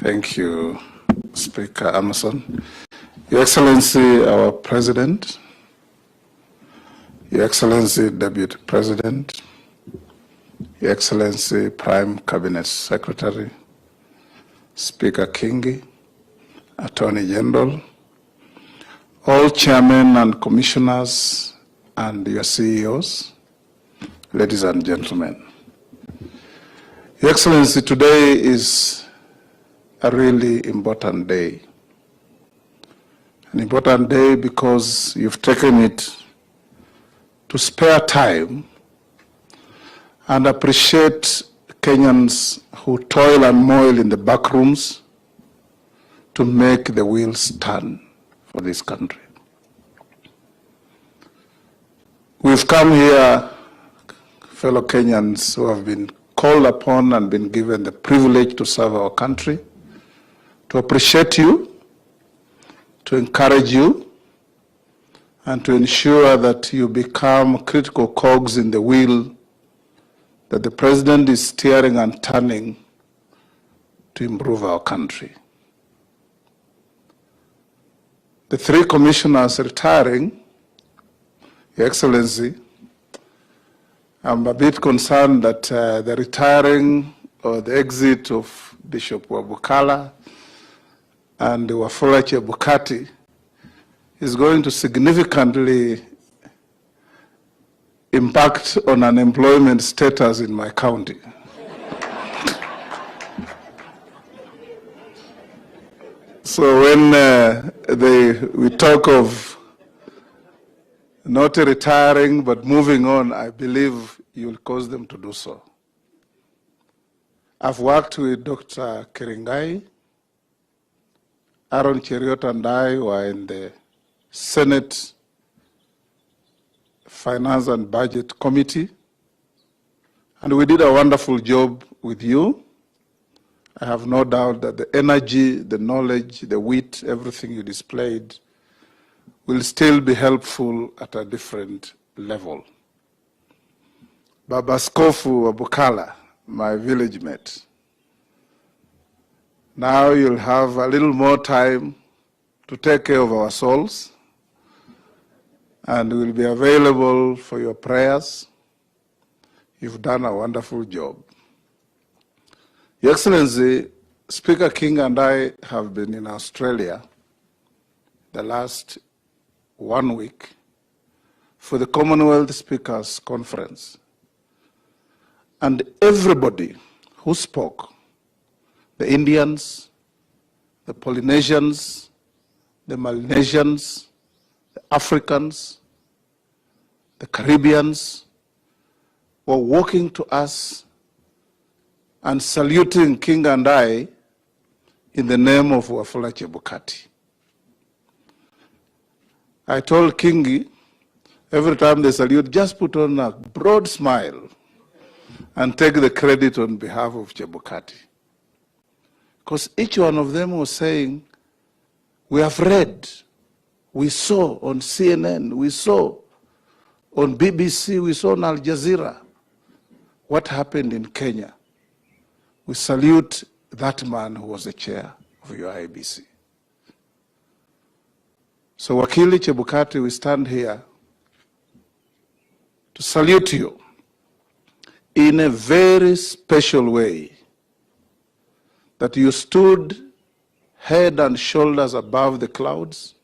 Thank you, Speaker Emerson. Your Excellency, our President, Your Excellency, Deputy President, Your Excellency, Prime Cabinet Secretary, Speaker Kingi, Attorney General, all chairmen and commissioners, and your CEOs, ladies and gentlemen. Your Excellency, today is a really important day. An important day because you've taken it to spare time and appreciate Kenyans who toil and moil in the back rooms to make the wheels turn for this country. We've come here, fellow Kenyans who have been called upon and been given the privilege to serve our country, to appreciate you, to encourage you, and to ensure that you become critical cogs in the wheel that the President is steering and turning to improve our country. The three commissioners retiring, Your Excellency, I'm a bit concerned that the retiring or the exit of Bishop Wabukala and Wafula Chebukati is going to significantly impact on unemployment status in my county. So when we talk of not retiring but moving on, I believe you'll cause them to do so. I've worked with Dr. Keringai. Aaron Cheriot and I were in the Senate Finance and Budget Committee, and we did a wonderful job with you. I have no doubt that the energy, the knowledge, the wit, everything you displayed will still be helpful at a different level. Baba Skofu Wabukala, my village mate, now you'll have a little more time to take care of our souls, and we'll be available for your prayers. You've done a wonderful job. Your Excellency, Speaker King and I have been in Australia the last 1 week for the Commonwealth Speakers Conference. And everybody who spoke, the Indians, the Polynesians, the Melanesians, the Africans, the Caribbeans, were walking to us and saluting King and I in the name of Wafula Chebukati. I told Kingi, every time they salute, just put on a broad smile and take the credit on behalf of Chebukati. Because each one of them was saying, we have read, we saw on CNN, we saw on BBC, we saw on Al Jazeera what happened in Kenya. We salute that man who was the chair of your IBC. So Wakili Chebukati, we stand here to salute you in a very special way, that you stood head and shoulders above the clouds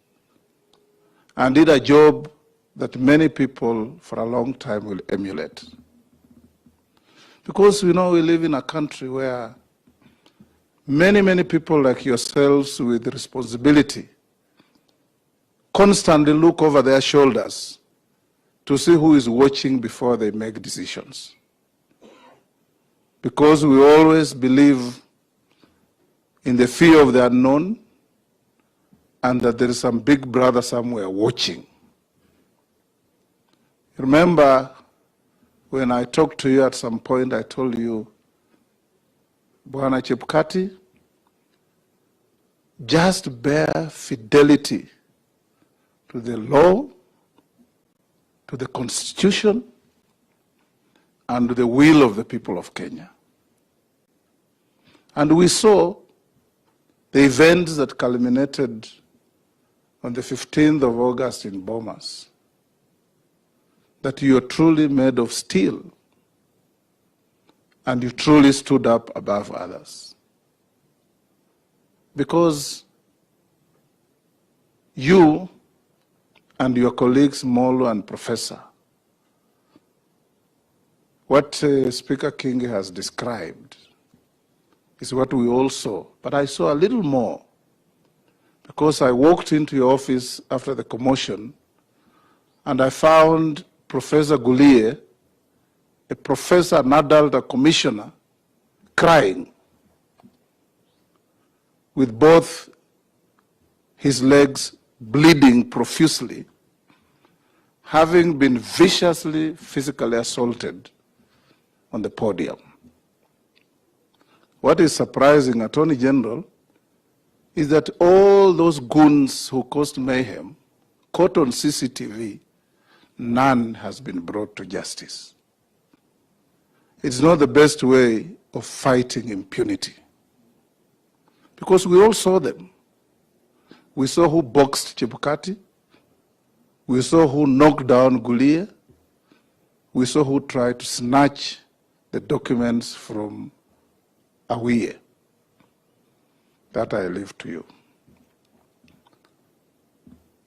and did a job that many people for a long time will emulate. Because we know we live in a country where many people like yourselves with responsibility constantly look over their shoulders to see who is watching before they make decisions. Because we always believe in the fear of the unknown and that there is some big brother somewhere watching. Remember, when I talked to you at some point, I told you, Bwana Chebukati, just bear fidelity to the law, to the Constitution, and to the will of the people of Kenya. And we saw The events that culminated on the 15th of August in Bomas, that you are truly made of steel and you truly stood up above others. Because you and your colleagues, Molo and Professor, what Speaker King has described is what we all saw. But I saw a little more, because I walked into your office after the commotion and I found Professor Gulier, a professor, an adult, a commissioner, crying with both his legs bleeding profusely, having been viciously physically assaulted on the podium. What is surprising, Attorney General, is that all those goons who caused mayhem, caught on CCTV, none has been brought to justice. It's not the best way of fighting impunity, because we all saw them. We saw who boxed Chebukati. We saw who knocked down Gulia. We saw who tried to snatch the documents from Awiye. That I leave to you.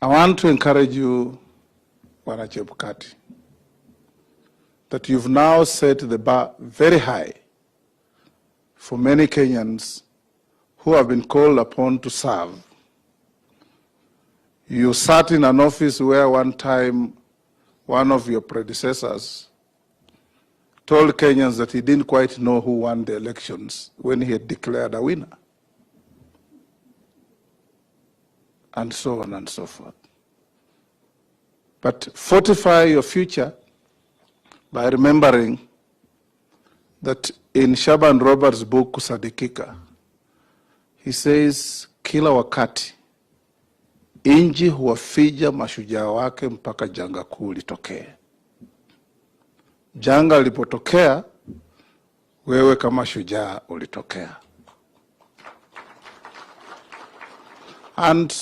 I want to encourage you, Bwana Chebukati, that you've now set the bar very high for many Kenyans who have been called upon to serve. You sat in an office where one time one of your predecessors told Kenyans that he didn't quite know who won the elections when he had declared a winner, and so on and so forth. But fortify your future by remembering that in Shaban Roberts' book, Kusadikika, he says, kila wakati inji huwafija mashujaa wake mpaka janga kuu litokee. Janga lipotokea, wewe kama shujaa ulitokea. And,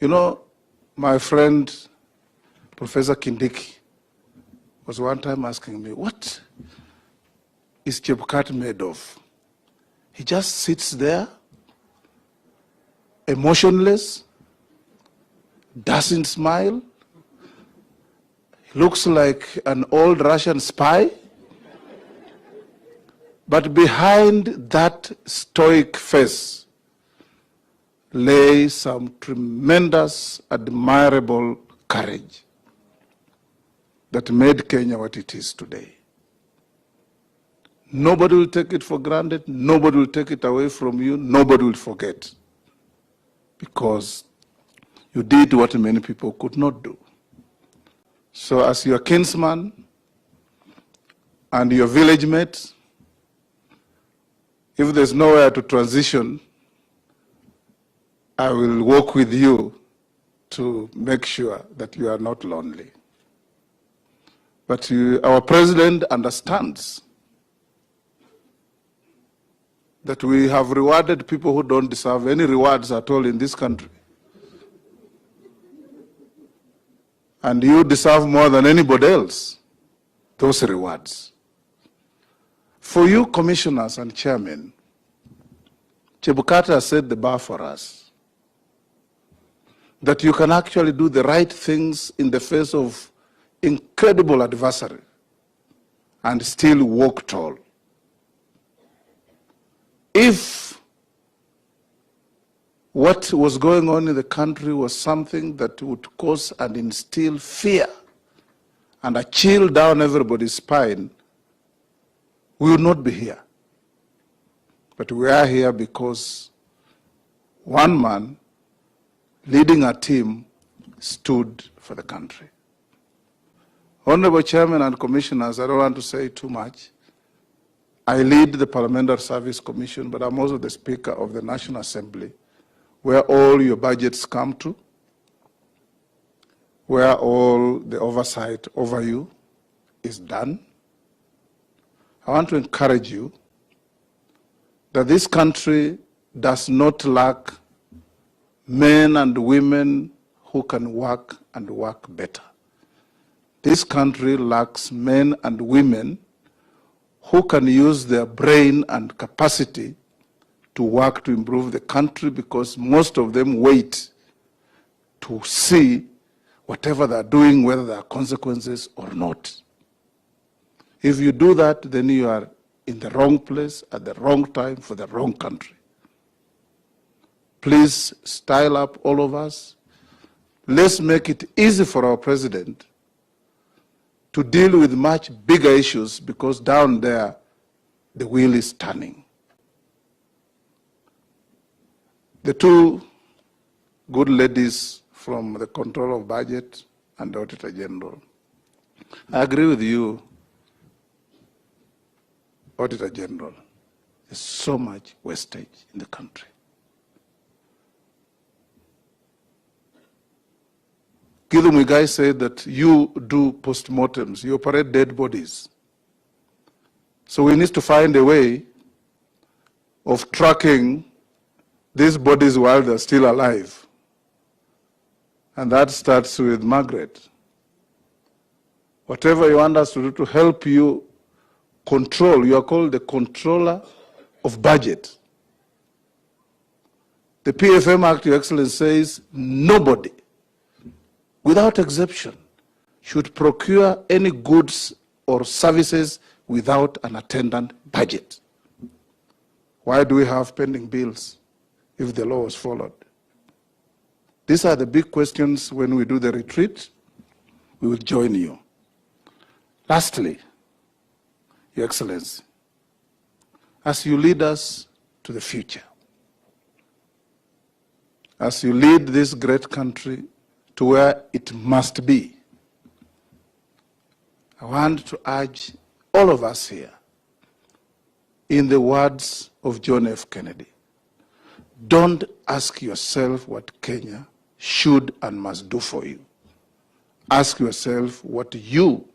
you know, my friend, Professor Kindiki, was one time asking me, what is Chebukati made of? He just sits there, emotionless, doesn't smile, he looks like an old Russian spy. But behind that stoic face lay some tremendous, admirable courage that made Kenya what it is today. Nobody will take it for granted. Nobody will take it away from you. Nobody will forget. Because you did what many people could not do. So as your kinsman and your village mate, if there's nowhere to transition, I will work with you to make sure that you are not lonely. But our president understands that we have rewarded people who don't deserve any rewards at all in this country. And you deserve more than anybody else those rewards. For you commissioners and chairmen, Chebukati has set the bar for us, that you can actually do the right things in the face of incredible adversary and still walk tall. If what was going on in the country was something that would cause and instill fear and a chill down everybody's spine, we would not be here. But we are here because one man leading a team stood for the country. Honorable Chairman and Commissioners, I don't want to say too much. I lead the Parliamentary Service Commission, but I'm also the Speaker of the National Assembly, where all your budgets come to, where all the oversight over you is done. I want to encourage you that this country does not lack men and women who can work and work better. This country lacks men and women who can use their brain and capacity to work to improve the country, because most of them wait to see whatever they're doing, whether there are consequences or not. If you do that, then you are in the wrong place at the wrong time for the wrong country. Please style up all of us. Let's make it easy for our president to deal with much bigger issues, because down there, the wheel is turning. The two good ladies from the Control of Budget and the Auditor General, I agree with you, Auditor General. There's so much wastage in the country. Githu Muigai said that you do postmortems, you operate dead bodies. So we need to find a way of tracking these bodies while they're still alive. And that starts with Margaret. Whatever you want us to do to help you control, you are called the controller of budget. The PFM Act, Your Excellency, says nobody, without exception, should procure any goods or services without an attendant budget. Why do we have pending bills if the law was followed? These are the big questions. When we do the retreat, we will join you. Lastly, Your Excellency, as you lead us to the future, as you lead this great country to where it must be, I want to urge all of us here, in the words of John F. Kennedy, don't ask yourself what Kenya should and must do for you. Ask yourself what you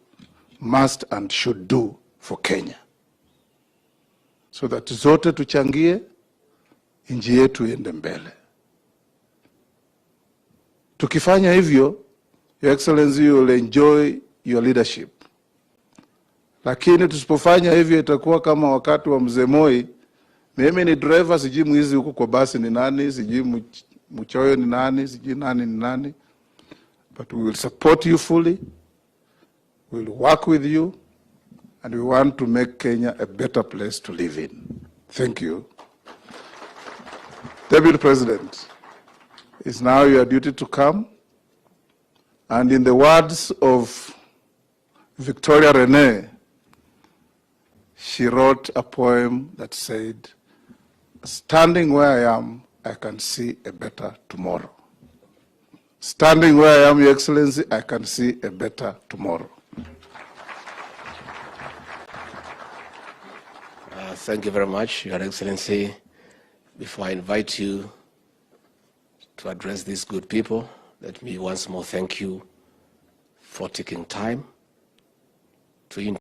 must and should do for Kenya, so that zote tuchangie, nchi yetu iende mbele. Tukifanya hivyo, Your Excellency, you will enjoy your leadership. Lakini tusipofanya hivyo, itakuwa kama wakati wa Mzee Moi. Mimi ni driver, sijui mwizi huko kwa basi ni nani, sijui mchoyo ni nani, sijui nani ni nani. But we will support you fully. We will work with you. And we want to make Kenya a better place to live in. Thank you. Deputy President, it's now your duty to come. And in the words of Victoria Renee, she wrote a poem that said, standing where I am, I can see a better tomorrow. Standing where I am, Your Excellency, I can see a better tomorrow. Thank you very much, Your Excellency. Before I invite you to address these good people, let me once more thank you for taking time to